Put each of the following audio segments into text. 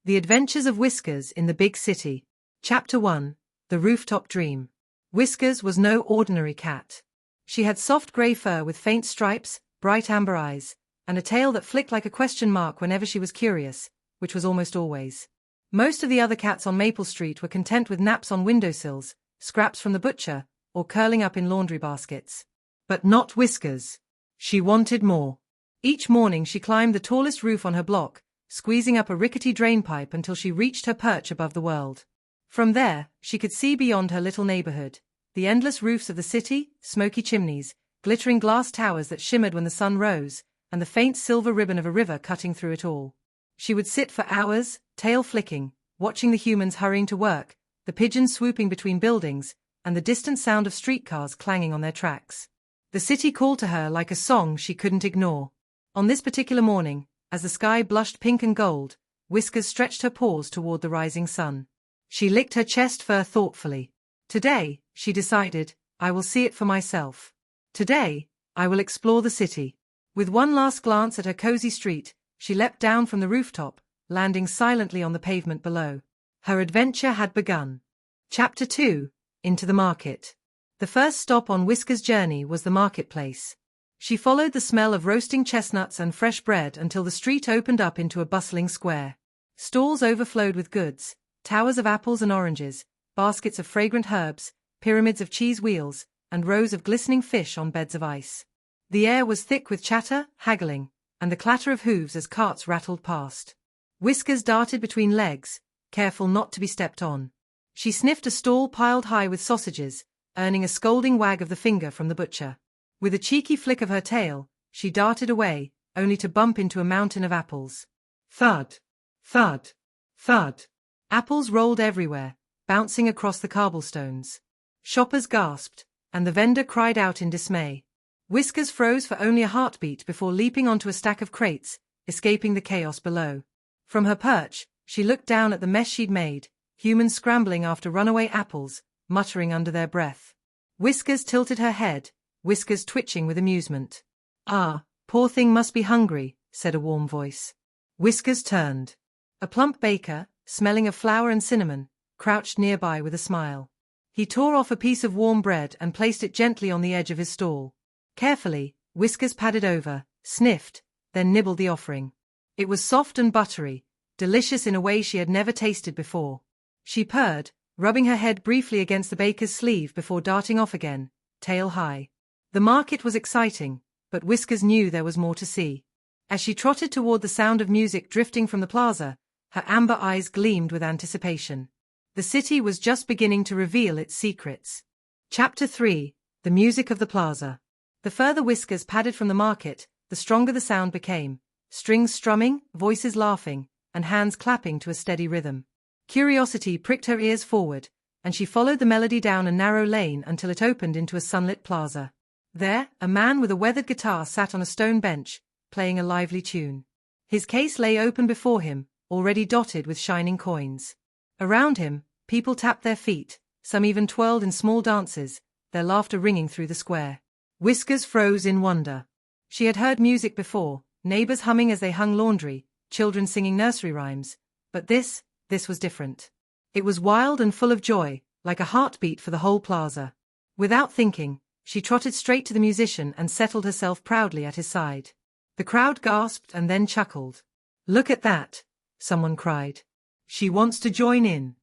The Adventures of Whiskers in the Big City. Chapter 1. The Rooftop Dream. Whiskers was no ordinary cat. She had soft grey fur with faint stripes, bright amber eyes, and a tail that flicked like a question mark whenever she was curious, which was almost always. Most of the other cats on Maple Street were content with naps on windowsills, scraps from the butcher, or curling up in laundry baskets. But not Whiskers. She wanted more. Each morning she climbed the tallest roof on her block, squeezing up a rickety drainpipe until she reached her perch above the world. From there, she could see beyond her little neighborhood, the endless roofs of the city, smoky chimneys, glittering glass towers that shimmered when the sun rose, and the faint silver ribbon of a river cutting through it all. She would sit for hours, tail flicking, watching the humans hurrying to work, the pigeons swooping between buildings, and the distant sound of streetcars clanging on their tracks. The city called to her like a song she couldn't ignore. On this particular morning, as the sky blushed pink and gold, Whiskers stretched her paws toward the rising sun. She licked her chest fur thoughtfully. Today, she decided, I will see it for myself. Today, I will explore the city. With one last glance at her cozy street, she leapt down from the rooftop, landing silently on the pavement below. Her adventure had begun. Chapter 2. Into the Market. The first stop on Whiskers' journey was the marketplace. She followed the smell of roasting chestnuts and fresh bread until the street opened up into a bustling square. Stalls overflowed with goods, towers of apples and oranges, baskets of fragrant herbs, pyramids of cheese wheels, and rows of glistening fish on beds of ice. The air was thick with chatter, haggling, and the clatter of hooves as carts rattled past. Whiskers darted between legs, careful not to be stepped on. She sniffed a stall piled high with sausages, earning a scolding wag of the finger from the butcher. With a cheeky flick of her tail, she darted away, only to bump into a mountain of apples. Thud! Thud! Thud! Apples rolled everywhere, bouncing across the cobblestones. Shoppers gasped, and the vendor cried out in dismay. Whiskers froze for only a heartbeat before leaping onto a stack of crates, escaping the chaos below. From her perch, she looked down at the mess she'd made, humans scrambling after runaway apples, muttering under their breath. Whiskers tilted her head, Whiskers twitching with amusement. Ah, poor thing must be hungry, said a warm voice. Whiskers turned. A plump baker, smelling of flour and cinnamon, crouched nearby with a smile. He tore off a piece of warm bread and placed it gently on the edge of his stall. Carefully, Whiskers patted over, sniffed, then nibbled the offering. It was soft and buttery, delicious in a way she had never tasted before. She purred, rubbing her head briefly against the baker's sleeve before darting off again, tail high. The market was exciting, but Whiskers knew there was more to see. As she trotted toward the sound of music drifting from the plaza, her amber eyes gleamed with anticipation. The city was just beginning to reveal its secrets. Chapter 3. The Music of the Plaza. The further Whiskers padded from the market, the stronger the sound became, strings strumming, voices laughing, and hands clapping to a steady rhythm. Curiosity pricked her ears forward, and she followed the melody down a narrow lane until it opened into a sunlit plaza. There, a man with a weathered guitar sat on a stone bench, playing a lively tune. His case lay open before him, already dotted with shining coins. Around him, people tapped their feet, some even twirled in small dances, their laughter ringing through the square. Whiskers froze in wonder. She had heard music before, neighbors humming as they hung laundry, children singing nursery rhymes, but this was different. It was wild and full of joy, like a heartbeat for the whole plaza. Without thinking, she trotted straight to the musician and settled herself proudly at his side. The crowd gasped and then chuckled. Look at that, someone cried. She wants to join in.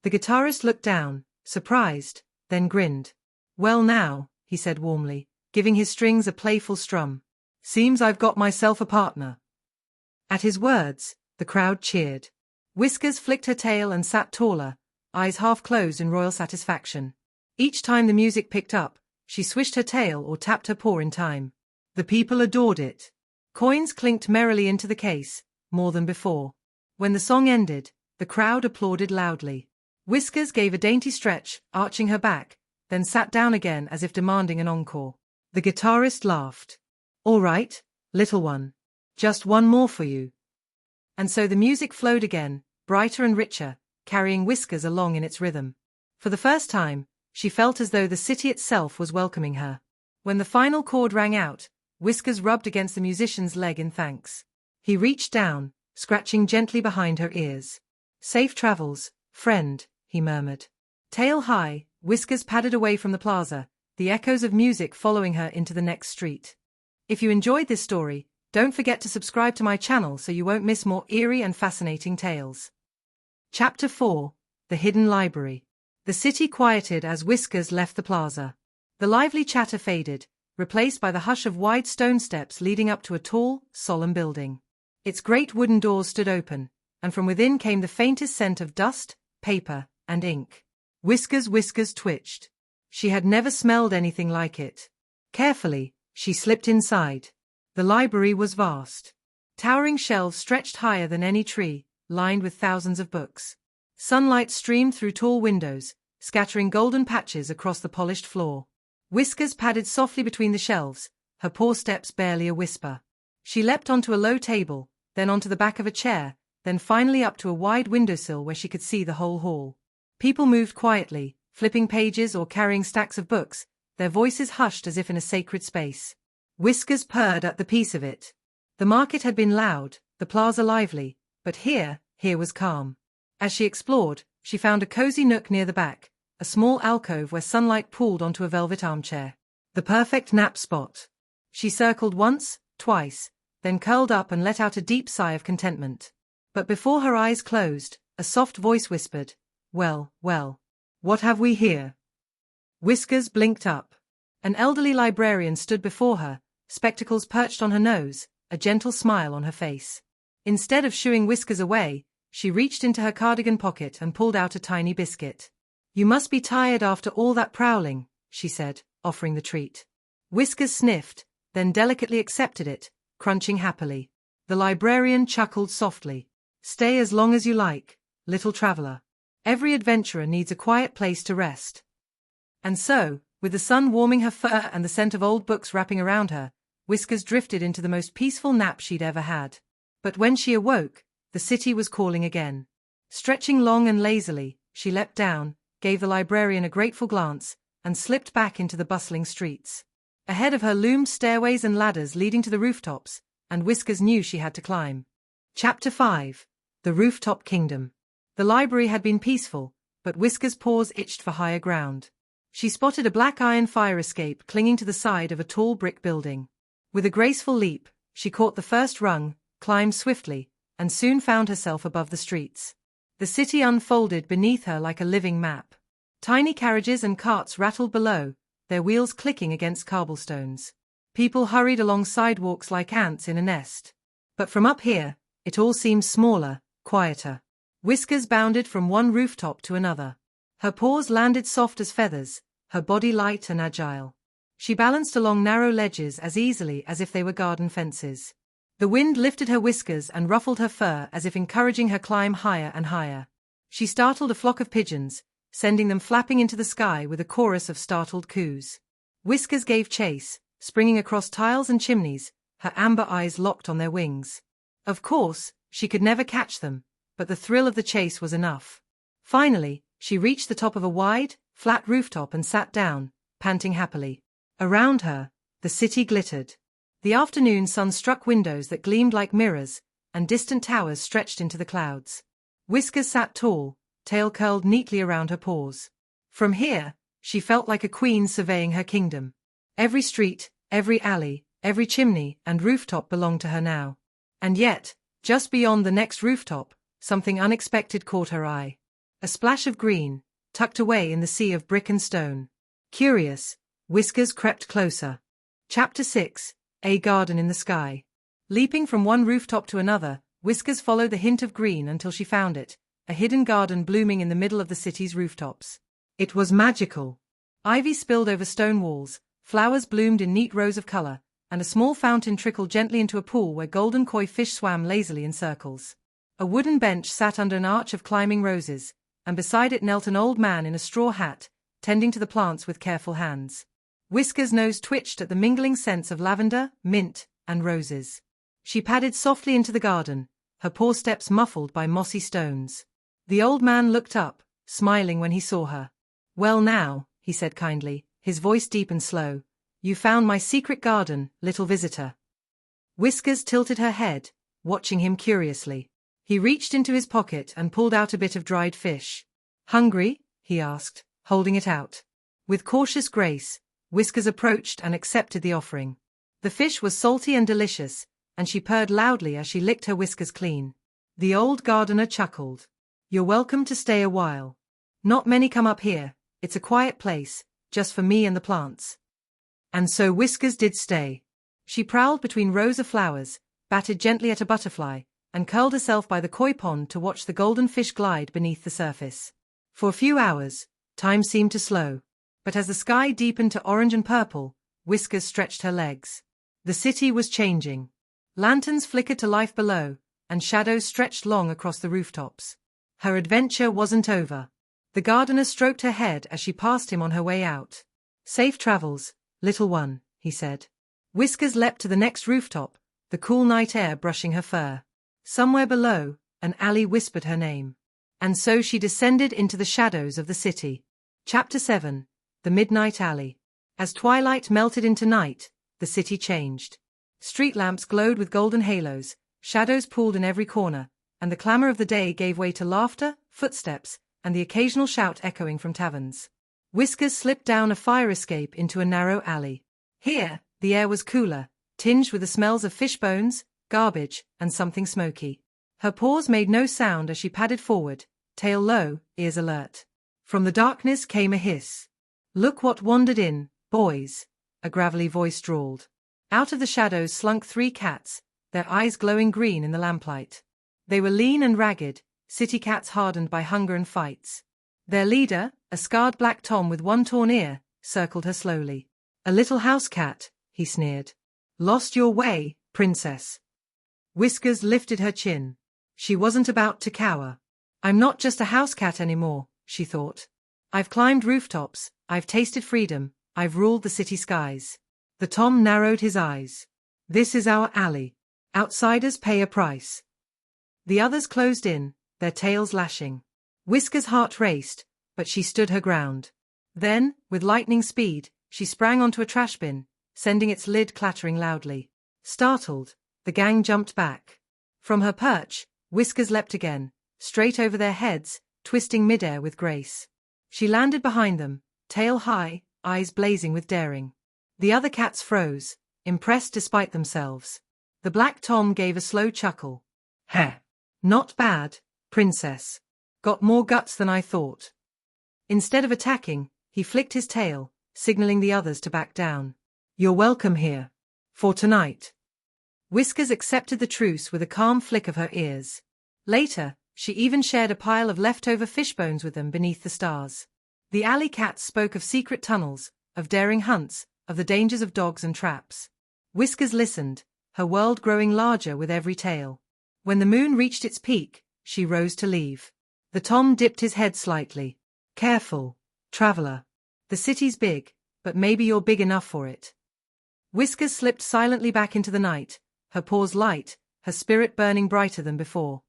The guitarist looked down, surprised, then grinned. Well now, he said warmly, giving his strings a playful strum. Seems I've got myself a partner. At his words, the crowd cheered. Whiskers flicked her tail and sat taller, eyes half closed in royal satisfaction. Each time the music picked up, she swished her tail or tapped her paw in time. The people adored it. Coins clinked merrily into the case, more than before. When the song ended, the crowd applauded loudly. Whiskers gave a dainty stretch, arching her back, then sat down again as if demanding an encore. The guitarist laughed. All right, little one. Just one more for you. And so the music flowed again, brighter and richer, carrying Whiskers along in its rhythm. For the first time, she felt as though the city itself was welcoming her. When the final chord rang out, Whiskers rubbed against the musician's leg in thanks. He reached down, scratching gently behind her ears. "Safe travels, friend," he murmured. Tail high, Whiskers padded away from the plaza, the echoes of music following her into the next street. If you enjoyed this story, don't forget to subscribe to my channel so you won't miss more eerie and fascinating tales. Chapter 4: The Hidden Library. The city quieted as Whiskers left the plaza. The lively chatter faded, replaced by the hush of wide stone steps leading up to a tall, solemn building. Its great wooden doors stood open, and from within came the faintest scent of dust, paper, and ink. Whiskers twitched. She had never smelled anything like it. Carefully, she slipped inside. The library was vast. Towering shelves stretched higher than any tree, lined with thousands of books. Sunlight streamed through tall windows, scattering golden patches across the polished floor. Whiskers padded softly between the shelves, her paw steps barely a whisper. She leapt onto a low table, then onto the back of a chair, then finally up to a wide windowsill where she could see the whole hall. People moved quietly, flipping pages or carrying stacks of books, their voices hushed as if in a sacred space. Whiskers purred at the peace of it. The market had been loud, the plaza lively, but here was calm. As she explored, she found a cozy nook near the back, a small alcove where sunlight pooled onto a velvet armchair. The perfect nap spot. She circled once, twice, then curled up and let out a deep sigh of contentment. But before her eyes closed, a soft voice whispered, "Well, what have we here?" Whiskers blinked up. An elderly librarian stood before her, spectacles perched on her nose, a gentle smile on her face. Instead of shooing Whiskers away, she reached into her cardigan pocket and pulled out a tiny biscuit. "You must be tired after all that prowling," she said, offering the treat. Whiskers sniffed, then delicately accepted it, crunching happily. The librarian chuckled softly. "Stay as long as you like, little traveler. Every adventurer needs a quiet place to rest." And so, with the sun warming her fur and the scent of old books wrapping around her, Whiskers drifted into the most peaceful nap she'd ever had. But when she awoke, the city was calling again. Stretching long and lazily, she leapt down, gave the librarian a grateful glance, and slipped back into the bustling streets. Ahead of her loomed stairways and ladders leading to the rooftops, and Whiskers knew she had to climb. Chapter 5: The Rooftop Kingdom. The library had been peaceful, but Whiskers' paws itched for higher ground. She spotted a black iron fire escape clinging to the side of a tall brick building. With a graceful leap, she caught the first rung, climbed swiftly, and soon found herself above the streets. The city unfolded beneath her like a living map. Tiny carriages and carts rattled below, their wheels clicking against cobblestones. People hurried along sidewalks like ants in a nest. But from up here, it all seemed smaller, quieter. Whiskers bounded from one rooftop to another. Her paws landed soft as feathers, her body light and agile. She balanced along narrow ledges as easily as if they were garden fences. The wind lifted her whiskers and ruffled her fur as if encouraging her climb higher and higher. She startled a flock of pigeons, sending them flapping into the sky with a chorus of startled coos. Whiskers gave chase, springing across tiles and chimneys, her amber eyes locked on their wings. Of course, she could never catch them, but the thrill of the chase was enough. Finally, she reached the top of a wide, flat rooftop and sat down, panting happily. Around her, the city glittered. The afternoon sun struck windows that gleamed like mirrors, and distant towers stretched into the clouds. Whiskers sat tall, tail curled neatly around her paws. From here, she felt like a queen surveying her kingdom. Every street, every alley, every chimney and rooftop belonged to her now. And yet, just beyond the next rooftop, something unexpected caught her eye. A splash of green, tucked away in the sea of brick and stone. Curious, Whiskers crept closer. Chapter 6: A Garden in the Sky. Leaping from one rooftop to another, Whiskers followed the hint of green until she found it, a hidden garden blooming in the middle of the city's rooftops. It was magical. Ivy spilled over stone walls, flowers bloomed in neat rows of color, and a small fountain trickled gently into a pool where golden koi fish swam lazily in circles. A wooden bench sat under an arch of climbing roses, and beside it knelt an old man in a straw hat, tending to the plants with careful hands. Whiskers' nose twitched at the mingling scents of lavender, mint, and roses. She padded softly into the garden, her paw steps muffled by mossy stones. The old man looked up, smiling when he saw her. "Well now," he said kindly, his voice deep and slow, "you found my secret garden, little visitor." Whiskers tilted her head, watching him curiously. He reached into his pocket and pulled out a bit of dried fish. "Hungry?" he asked, holding it out. With cautious grace, Whiskers approached and accepted the offering. The fish was salty and delicious, and she purred loudly as she licked her whiskers clean. The old gardener chuckled. "You're welcome to stay a while. Not many come up here, it's a quiet place, just for me and the plants." And so Whiskers did stay. She prowled between rows of flowers, batted gently at a butterfly, and curled herself by the koi pond to watch the golden fish glide beneath the surface. For a few hours, time seemed to slow. But as the sky deepened to orange and purple, Whiskers stretched her legs. The city was changing. Lanterns flickered to life below, and shadows stretched long across the rooftops. Her adventure wasn't over. The gardener stroked her head as she passed him on her way out. "Safe travels, little one," he said. Whiskers leapt to the next rooftop, the cool night air brushing her fur. Somewhere below, an alley whispered her name. And so she descended into the shadows of the city. Chapter 7. The Midnight Alley. As twilight melted into night, the city changed. Street lamps glowed with golden halos, shadows pooled in every corner, and the clamor of the day gave way to laughter, footsteps, and the occasional shout echoing from taverns. Whiskers slipped down a fire escape into a narrow alley. Here, the air was cooler, tinged with the smells of fish bones, garbage, and something smoky. Her paws made no sound as she padded forward, tail low, ears alert. From the darkness came a hiss. "Look what wandered in, boys," a gravelly voice drawled. Out of the shadows slunk 3 cats, their eyes glowing green in the lamplight. They were lean and ragged, city cats hardened by hunger and fights. Their leader, a scarred black tom with one torn ear, circled her slowly. "A little house cat," he sneered. "Lost your way, princess." Whiskers lifted her chin. She wasn't about to cower. "I'm not just a house cat anymore," she thought. "I've climbed rooftops, I've tasted freedom, I've ruled the city skies." The tom narrowed his eyes. "This is our alley. Outsiders pay a price." The others closed in, their tails lashing. Whiskers' heart raced, but she stood her ground. Then, with lightning speed, she sprang onto a trash bin, sending its lid clattering loudly. Startled, the gang jumped back. From her perch, Whiskers leapt again, straight over their heads, twisting midair with grace. She landed behind them, tail high, eyes blazing with daring. The other cats froze, impressed despite themselves. The black tom gave a slow chuckle. "Heh. Not bad, princess. Got more guts than I thought." Instead of attacking, he flicked his tail, signaling the others to back down. "You're welcome here. For tonight." Whiskers accepted the truce with a calm flick of her ears. Later, she even shared a pile of leftover fish bones with them beneath the stars. The alley cats spoke of secret tunnels, of daring hunts, of the dangers of dogs and traps. Whiskers listened, her world growing larger with every tale. When the moon reached its peak, she rose to leave. The tom dipped his head slightly. "Careful, traveler. The city's big, but maybe you're big enough for it." Whiskers slipped silently back into the night, her paws light, her spirit burning brighter than before.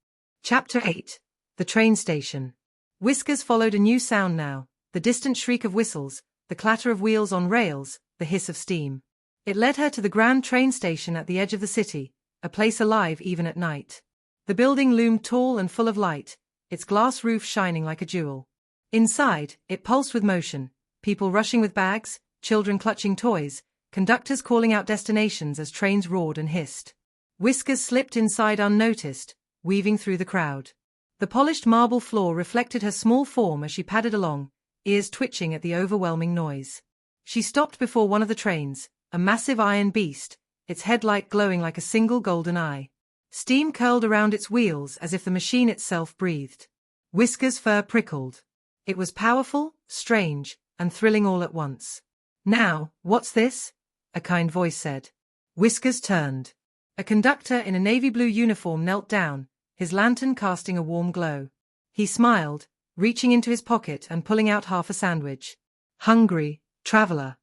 Chapter 8. The Train Station. Whiskers followed a new sound now, the distant shriek of whistles, the clatter of wheels on rails, the hiss of steam. It led her to the grand train station at the edge of the city, a place alive even at night. The building loomed tall and full of light, its glass roof shining like a jewel. Inside, it pulsed with motion, people rushing with bags, children clutching toys, conductors calling out destinations as trains roared and hissed. Whiskers slipped inside unnoticed, weaving through the crowd. The polished marble floor reflected her small form as she padded along, ears twitching at the overwhelming noise. She stopped before one of the trains, a massive iron beast, its headlight glowing like a single golden eye. Steam curled around its wheels as if the machine itself breathed. Whiskers' fur prickled. It was powerful, strange, and thrilling all at once. "Now, what's this?" a kind voice said. Whiskers turned. A conductor in a navy blue uniform knelt down, his lantern casting a warm glow. He smiled, reaching into his pocket and pulling out half a sandwich. "Hungry, traveler?"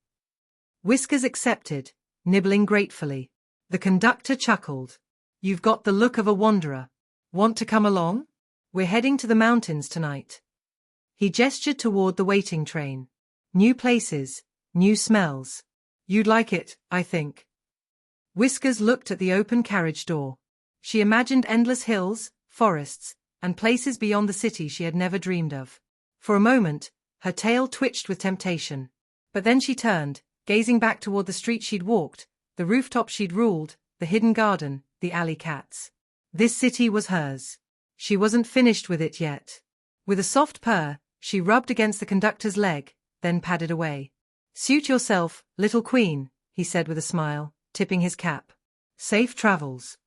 Whiskers accepted, nibbling gratefully. The conductor chuckled. "You've got the look of a wanderer. Want to come along? We're heading to the mountains tonight." He gestured toward the waiting train. "New places, new smells. You'd like it, I think." Whiskers looked at the open carriage door. She imagined endless hills, forests, and places beyond the city she had never dreamed of. For a moment, her tail twitched with temptation. But then she turned, gazing back toward the street she'd walked, the rooftop she'd ruled, the hidden garden, the alley cats. This city was hers. She wasn't finished with it yet. With a soft purr, she rubbed against the conductor's leg, then padded away. "Suit yourself, little queen," he said with a smile, tipping his cap. "Safe travels."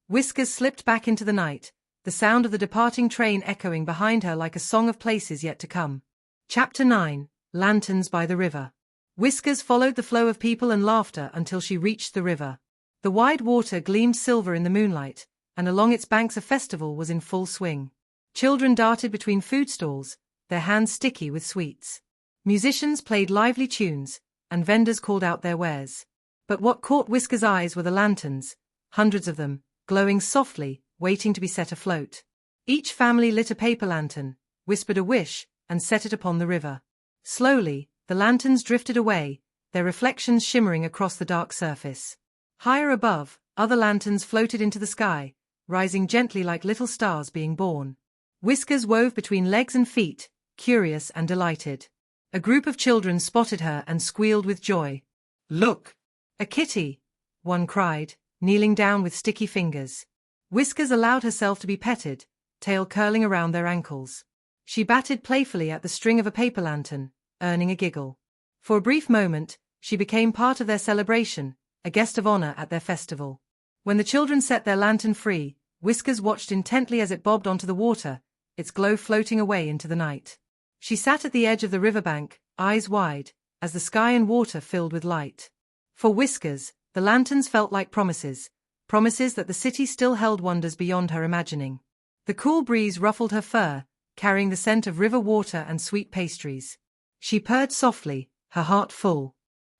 Whiskers slipped back into the night, the sound of the departing train echoing behind her like a song of places yet to come. Chapter 9: Lanterns by the River. Whiskers followed the flow of people and laughter until she reached the river. The wide water gleamed silver in the moonlight, and along its banks a festival was in full swing. Children darted between food stalls, their hands sticky with sweets. Musicians played lively tunes, and vendors called out their wares. But what caught Whiskers' eyes were the lanterns, hundreds of them, glowing softly, waiting to be set afloat. Each family lit a paper lantern, whispered a wish, and set it upon the river. Slowly, the lanterns drifted away, their reflections shimmering across the dark surface. Higher above, other lanterns floated into the sky, rising gently like little stars being born. Whiskers wove between legs and feet, curious and delighted. A group of children spotted her and squealed with joy. "Look! A kitty!" one cried, kneeling down with sticky fingers. Whiskers allowed herself to be petted, tail curling around their ankles. She batted playfully at the string of a paper lantern, earning a giggle. For a brief moment, she became part of their celebration, a guest of honor at their festival. When the children set their lantern free, Whiskers watched intently as it bobbed onto the water, its glow floating away into the night. She sat at the edge of the riverbank, eyes wide, as the sky and water filled with light. For Whiskers, the lanterns felt like promises that the city still held wonders beyond her imagining. The cool breeze ruffled her fur, carrying the scent of river water and sweet pastries. She purred softly, her heart full.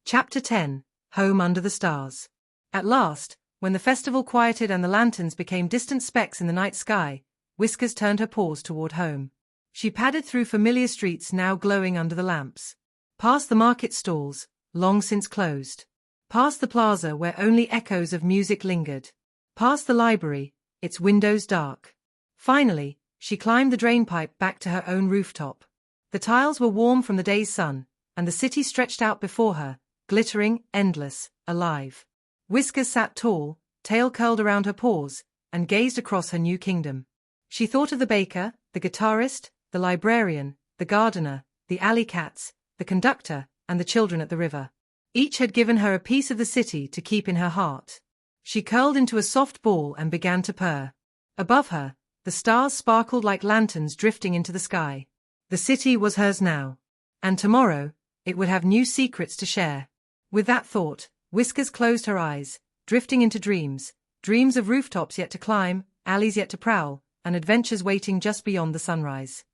Chapter 10: Home Under the Stars. At last, when the festival quieted and the lanterns became distant specks in the night sky, Whiskers turned her paws toward home. She padded through familiar streets now glowing under the lamps. Past the market stalls, long since closed. Past the plaza where only echoes of music lingered. Past the library, its windows dark. Finally, she climbed the drainpipe back to her own rooftop. The tiles were warm from the day's sun, and the city stretched out before her, glittering, endless, alive. Whiskers sat tall, tail curled around her paws, and gazed across her new kingdom. She thought of the baker, the guitarist, the librarian, the gardener, the alley cats, the conductor, and the children at the river. Each had given her a piece of the city to keep in her heart. She curled into a soft ball and began to purr. Above her, the stars sparkled like lanterns drifting into the sky. The city was hers now. And tomorrow, it would have new secrets to share. With that thought, Whiskers closed her eyes, drifting into dreams of rooftops yet to climb, alleys yet to prowl, and adventures waiting just beyond the sunrise.